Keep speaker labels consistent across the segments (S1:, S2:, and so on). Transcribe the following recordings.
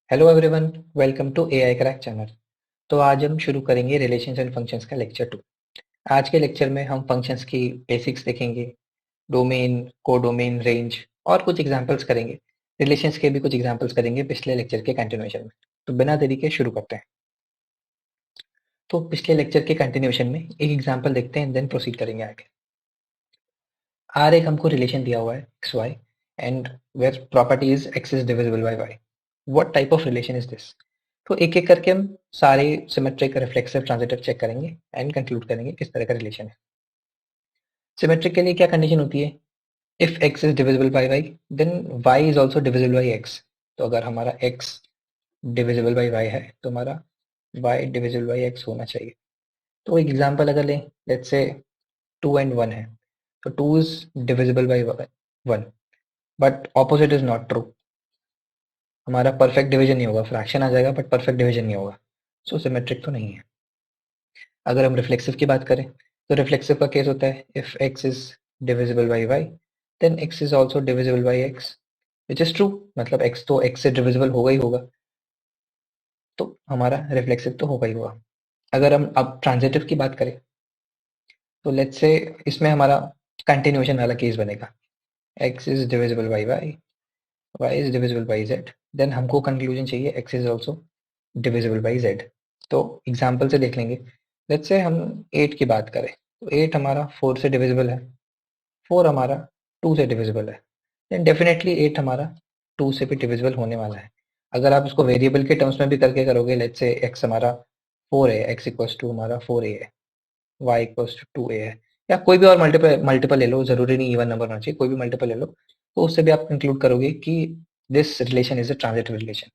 S1: Hello everyone, welcome to AI crack channel. तो आज हम शुरू करेंगे रिलेशंस एंड फंक्शंस का लेक्चर 2। आज के लेक्चर में हम फंक्शंस की बेसिक्स देखेंगे, डोमेन, कोडोमेन, रेंज और कुछ एग्जांपल्स करेंगे। रिलेशंस के भी कुछ एग्जांपल्स करेंगे पिछले लेक्चर के कंटिन्यूएशन में। तो बिना देरी के शुरू करते हैं। तो पिछले लेक्चर के कंटिन्यूएशन में एक एग्जांपल देखते हैं, देन प्रोसीड करेंगे आगे। आर एक हमको रिलेशन दिया हुआ है X Y and where property is X is divisible by Y. What type of relation is this? तो एक एक करके हम सारे सिमेट्रिक, रिफ्लेक्सिव, ट्रांजिटिव चेक करेंगे एंड कंक्लूड करेंगे किस तरह का रिलेशन है। सिमेट्रिक के लिए क्या कंडीशन होती है? If x is divisible by y then y is also divisible by x। तो अगर हमारा x डिविजिबल बाय y है तो हमारा y डिविजिबल बाय x होना चाहिए। तो एक एग्जांपल अगर लें, लेट्स से 2 एंड 1 है, तो 2 is divisible bye 1 but opposite is not true. हमारा परफेक्ट डिवीजन नहीं होगा, फ्रैक्शन आ जाएगा बट परफेक्ट डिवीजन नहीं होगा, सो सिमेट्रिक तो नहीं है। अगर हम रिफ्लेक्सिव की बात करें तो रिफ्लेक्सिव का केस होता है if x is divisible by y then x is also divisible by x which is true. मतलब x तो x से डिविजिबल होगा ही होगा, तो हमारा रिफ्लेक्सिव तो होगा ही होगा। अगर हम अब ट्रांजिटिव की बात करें तो लेट्स से इसमें हमारा कंटिन्यूएशन वाला केस बनेगा, x is divisible by y is divisible by z, then हमको कंक्लूजन चाहिए x is also divisible by z। तो एग्जाम्पल से देख लेंगे। लेट्स से हम 8 की बात करें तो 8 हमारा 4 से डिविजिबल है, 4 हमारा 2 से डिविजिबल है, देन डेफिनेटली 8 हमारा 2 से भी डिविजिबल होने वाला है। अगर आप इसको वेरिएबल के टर्म्स में भी करके करोगे, लेट्स से x हमारा 4 है, x इक्वल्स टू हमारा 4a है, y इक्वल्स टू 2a है, या कोई भी और मल्टीपल मल्टीपल ले लो, जरूरी नहीं इवन नंबर होना चाहिए, कोई भी मल्टीपल ले लो, तो उससे भी आप कंक्लूड करोगे कि this relation is a transitive relation.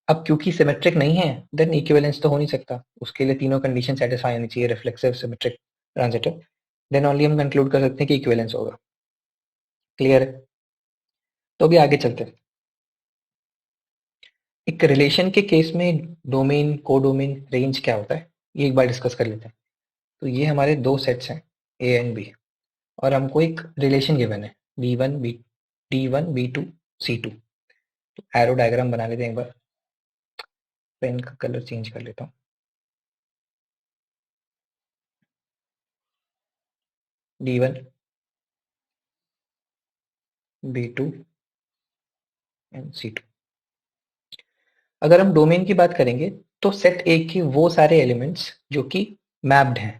S1: अब क्योंकि सिमेट्रिक नहीं है देन इक्विवेलेंस तो हो नहीं सकता, उसके लिए तीनों कंडीशन सेटिस्फाई होनी चाहिए, reflexive, symmetric, transitive, then only हम कंक्लूड कर सकते हैं कि इक्विवेलेंस होगा। क्लियर है? तो अभी आगे चलते हैं। एक रिलेशन के केस में डोमेन, कोडोमेन, रेंज क्या होता है ये एक बार डिस्कस कर लेते हैं। तो ये हमारे दो सेट्स हैं ए एंड बी, और हमको एक रिलेशन गिवन है D1 B2 C2। तो एरो डायग्राम बना लेते हैं एक बार, पेन का कलर चेंज कर लेता हूँ। D1 B2 and C2। अगर हम डोमेन की बात करेंगे तो सेट ए के वो सारे एलिमेंट्स जो कि मैप्ड हैं।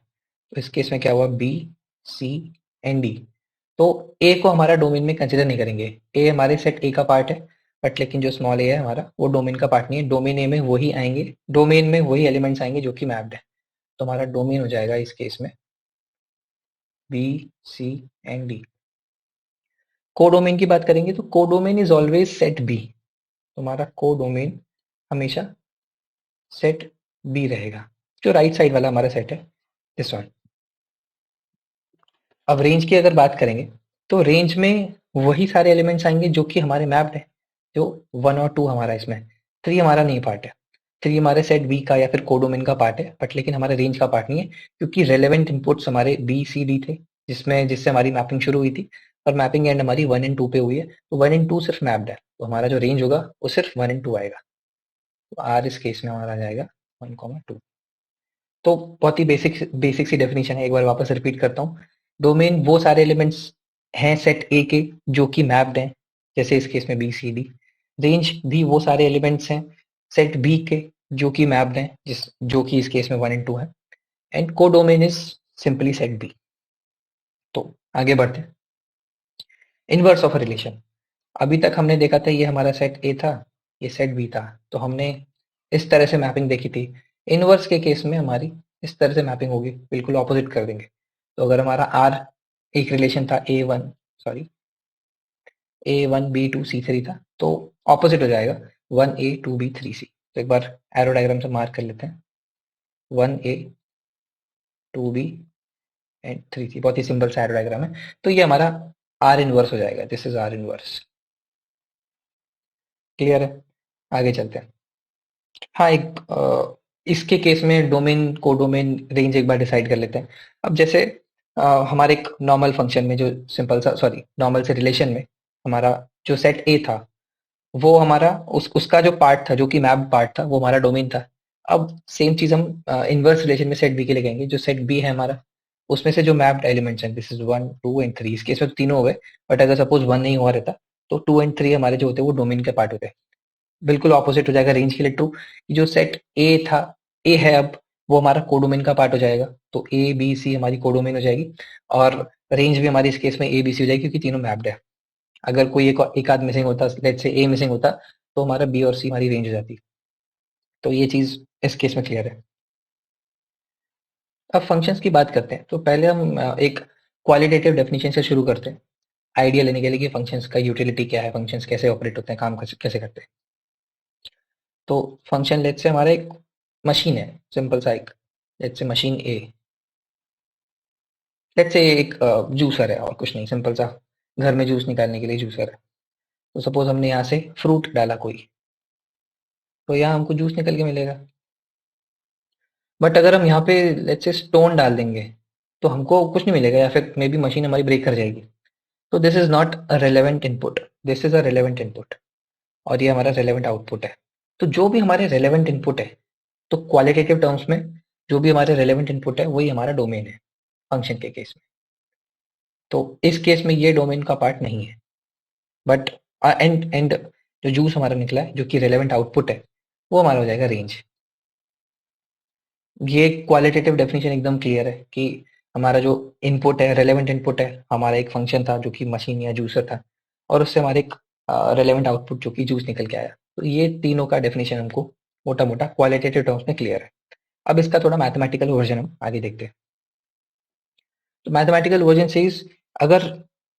S1: तो इस केस में क्या हुआ, बी, सी एंड डी। तो ए को हमारा डोमेन में कंसिडर नहीं करेंगे, ए हमारे सेट ए का पार्ट है, बट लेकिन जो स्मॉल ए है हमारा वो डोमेन का पार्ट नहीं है। डोमेन ए में वही आएंगे, डोमेन में वही एलिमेंट्स आएंगे जो कि मैप्ड है। तो हमारा डोमेन हो जाएगा इस केस में B, C and D. Codomain की बात करेंगे तो codomain is always set B. तुम्हारा कोडोमेन हमेशा सेट बी रहेगा, जो राइट साइड वाला हमारा सेट है, दिस वन। अब रेंज की अगर बात करेंगे तो रेंज में वही सारे एलिमेंट्स आएंगे जो कि हमारे मैप्ड है, जो 1 और 2 हमारा इसमें, 3 हमारा नहीं पार्ट है। 3 हमारे सेट बी का या फिर कोडोमेन का पार्ट है, बट लेकिन हमारे रेंज का पार्ट नहीं है, क्योंकि रेलेवेंट इनपुट्स हमारे बी, सी, डी थे, जिससे हमारी मैपिंग शुरू हुई थी, और मैपिंग एंड हमारी 1 एंड 2 पे हुई है। तो 1 एंड 2 सिर्फ मैप्ड है, तो हमारा जो रेंज होगा वो सिर्फ 1 एंड 2 आएगा। तो आर इस केस में हमारा आ जाएगा 1, 2। तो बहुत ही बेसिक सी डेफिनेशन है, एक बार वापस रिपीट करता हूँ। डोमेन वो सारे एलिमेंट्स हैं सेट ए के जो कि मैप्ड हैं, जैसे इस केस में बी, सी, डी। रेंज भी वो सारे एलिमेंट्स हैं सेट बी के जो कि मैप्ड हैं, जो कि इस केस में 1 एंड 2 है। And codomain is simply set B. तो आगे बढ़ते हैं। इनवर्स ऑफ अ रिलेशन, अभी तक हमने देखा था ये हमारा सेट ए था, ये सेट बी था, तो हमने इस तरह से मैपिंग देखी थी। इनवर्स के केस में हमारी इस तरह से मैपिंग होगी, बिल्कुल ऑपोजिट कर देंगे। तो अगर हमारा आर एक रिलेशन था A1 B2 C3 था, तो ऑपोजिट हो जाएगा 1A 2B 3C। तो एक बार एरो डायग्राम से मार्क कर लेते हैं, 1A 2B एंड 3C। बहुत ही सिंपल सा एरो डायग्राम है। तो ये हमारा आर इनवर्स हो जाएगा, this is are inverse. Clear है? आगे चलते हैं। हाँ, इसके केस में डोमेन, कोडोमेन, रेंज एक बार डिसाइड कर लेते हैं। अब जैसे हमारे एक नॉर्मल फंक्शन में जो सिंपल सा, सॉरी, नॉर्मल से रिलेशन में हमारा जो सेट ए था वो हमारा उसका जो पार्ट था, जो कि मैप पार्ट था, वो हमारा डोमेन था। अब सेम चीज हम इनवर्स रिलेशन में सेट बी के लिए कहेंगे। जो सेट बी है हमारा, उसमें से जो मैप्ड एलिमेंट्स हैं, दिस इज 1 2 एंड 3, इस केस में तो तीनों हो गए, बट अगर सपोज 1 नहीं हुआ रहता तो 2 एंड 3 हमारे जो होते हैं वो डोमेन के पार्ट होते हैं। बिल्कुल ऑपोजिट हो जाएगा रेंज के लिए ट्रू। जो सेट ए था, ए है अब, वो हमारा कोडोमेन का पार्ट हो जाएगा, तो ए बी सी हमारी कोडोमेन हो जाएगी। और रेंज भी हमारी इस केस में ए बी सी हो जाएगी, क्योंकि तीनों मैप्ड है। अगर कोई एक आध मिसिंग होता, लेट्स से ए मिसिंग होता, तो हमारा बी और सी हमारी रेंज हो जाती। तो ये चीज इस केस में क्लियर है। अब फंक्शंस की बात करते हैं, तो पहले हम एक क्वालिटेटिव डेफिनेशन से शुरू करते हैं, आइडिया लेने के लिए कि फंक्शंस का यूटिलिटी क्या है, फंक्शंस कैसे ऑपरेट होते हैं, काम कैसे करते हैं। तो फंक्शन लेट्स से हमारा एक मशीन है, सिंपल सा एक, let's say machine A, let's say एक जूसर है और कुछ नहीं, सिंपल सा घर में जूस निकालने के लिए जूसर है। तो सपोज हमने यहाँ से फ्रूट डाला कोई, तो यहाँ हमको जूस निकल के मिलेगा। बट अगर हम यहाँ पे लेट्स से स्टोन डाल देंगे, तो हमको कुछ नहीं मिलेगा, या फिर मे बी मशीन हमारी ब्रेक कर जाएगी। तो this is not a relevant input, this is a relevant input, और ये हमारा रेलेवेंट आउटपुट है। तो जो भी हमारे रेलेवेंट इनपुट है, तो क्वालिटेटिव टर्म्स में जो भी हमारे रेलेवेंट इनपुट है वही हमारा डोमेन है फंक्शन के केस में। तो इस केस में ये डोमेन का पार्ट नहीं है, बट एंड जो जूस हमारा निकला है, जो कि रेलेवेंट आउटपुट है, वो हमारा हो जाएगा रेंज। ये क्वालिटेटिव डेफिनेशन एकदम क्लियर है कि हमारा जो इनपुट है, रेलेवेंट इनपुट है, हमारा एक फंक्शन था जो कि मशीन या जूसर था, और उससे हमारे एक रेलेवेंट आउटपुट जो कि जूस निकल के आया। तो ये तीनों का डेफिनेशन हमको मोटा मोटा क्वालिटेटिव टर्म्स में क्लियर है। अब इसका थोड़ा मैथमेटिकल वर्जन हम आगे देखते हैं। तो मैथमेटिकल वर्जन से अगर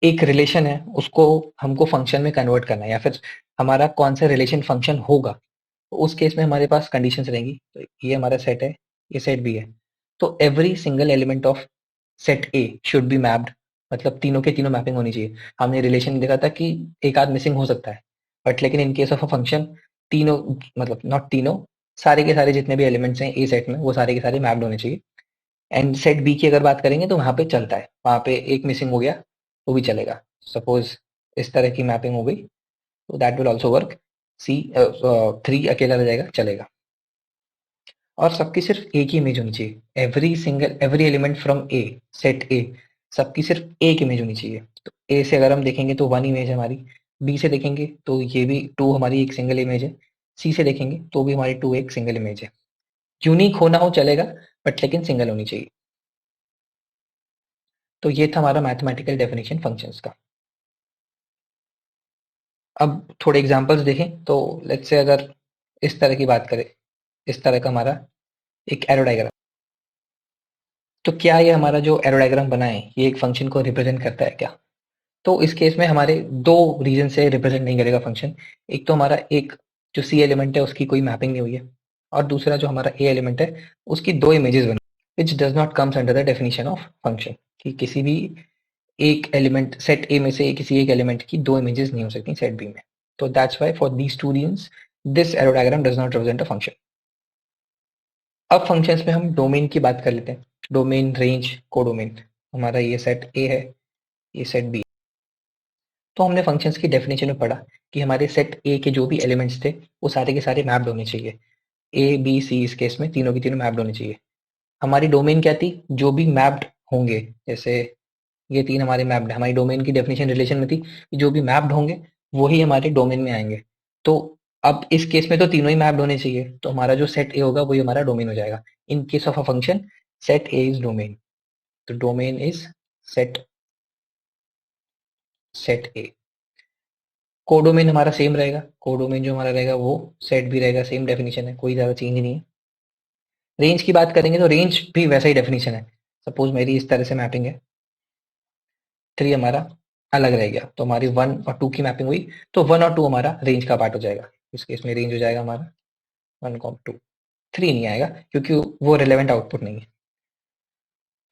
S1: एक रिलेशन है, उसको हमको फंक्शन में कन्वर्ट करना है, या फिर हमारा कौन सा रिलेशन फंक्शन होगा, तो उस केस में हमारे पास कंडीशंस रहेंगी। तो ये हमारा सेट है, ये सेट बी है। तो every single element of set A should be mapped, मतलब तीनों के तीनों मैपिंग होनी चाहिए। हमने रिलेशन देखा था कि एक आध मिसिंग हो सकता है, बट लेकिन इन केस ऑफ अ फंक्शन, तीनों, मतलब नॉट तीनों, सारे के सारे जितने भी एलिमेंट्स हैं ए सेट में, वो सारे के सारे मैप्ड होने चाहिए। एंड सेट बी की अगर बात करेंगे तो वहां पे चलता है, वहां पे एक मिसिंग हो गया तो भी चलेगा। सपोज इस तरह की मैपिंग हो गई, तो दैट विल ऑल्सो वर्क। सी 3 अकेला रह जाएगा, चलेगा। और सबकी सिर्फ एक ही इमेज होनी चाहिए, every element from A, set ए, सबकी सिर्फ एक इमेज होनी चाहिए। तो ए से अगर हम देखेंगे तो 1 इमेज है हमारी, बी से देखेंगे तो ये भी 2 हमारी एक सिंगल इमेज है, सी से देखेंगे तो भी हमारी 2 एक सिंगल इमेज है। यूनिक होना हो चलेगा, बट लेकिन सिंगल होनी चाहिए। तो ये था हमारा मैथमेटिकल डेफिनेशन फंक्शंस का। अब थोड़े एग्जांपल्स देखें, तो लेट्स से अगर इस तरह की बात करें, इस तरह का हमारा एक एरो डायग्राम, तो क्या ये हमारा जो एरो डायग्राम बना है, ये एक फंक्शन को रिप्रेजेंट करता है क्या? तो इस केस में हमारे दो रीजन से रिप्रेजेंट नहीं करेगा फंक्शन। एक तो हमारा एक जो सी एलिमेंट है उसकी कोई मैपिंग नहीं हुई है, और दूसरा जो हमारा ए एलिमेंट है उसकी दो इमेजेस बनी, which does not comes under the definition of function. कि किसी भी एक एलिमेंट सेट ए में से किसी एक एलिमेंट की दो इमेजेस नहीं हो सकती सेट बी में। तो that's why for these two reasons this arrow diagram does not represent a function. अब फंक्शंस में हम डोमेन की बात कर लेते हैं। Domain, range, codomain. हमारा ये सेट ए है, ये सेट बी। तो हमने फंक्शंस की डेफिनेशन में पढ़ा कि हमारे सेट ए के जो भी एलिमेंट्स थे वो सारे के सारे मैप्ड होने चाहिए। ए बी सी इस केस में तीनों की तीनों मैप्ड होने चाहिए। हमारी डोमेन क्या थी? जो भी मैप्ड होंगे, जैसे ये तीन हमारे मैप्ड है, हमारी डोमेन की डेफिनेशन रिलेशन में थी कि जो भी मैप्ड होंगे वही हमारे डोमेन में आएंगे। तो अब इस केस में तो तीनों ही मैप्ड होने चाहिए, तो हमारा जो सेट ए होगा वही हमारा डोमेन हो जाएगा। In case of a function set A is domain, तो domain is set set A. Codomain हमारा सेम रहेगा, कोडोमेन जो हमारा रहेगा वो सेट भी रहेगा, सेम डेफिनेशन है, कोई ज्यादा चेंज नहीं है। रेंज की बात करेंगे तो रेंज भी वैसा ही डेफिनेशन है। सपोज मेरी इस तरह से मैपिंग है, 3 हमारा अलग रह गया, तो हमारी 1 और 2 की मैपिंग हुई, तो 1 और 2 हमारा रेंज का पार्ट हो जाएगा। इस केस में रेंज हो जाएगा हमारा 1, 2। 3 नहीं आएगा क्योंकि वो रिलेवेंट आउटपुट नहीं है।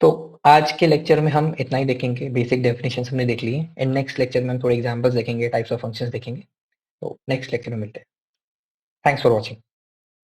S1: तो आज के लेक्चर में हम इतना ही देखेंगे, बेसिक डेफिनेशन हमने देख लिए। एंड नेक्स्ट लेक्चर में हम थोड़े एग्जांपल्स देखेंगे, टाइप्स ऑफ फंक्शंस देखेंगे। तो नेक्स्ट लेक्चर में मिलते हैं। Thanks for watching.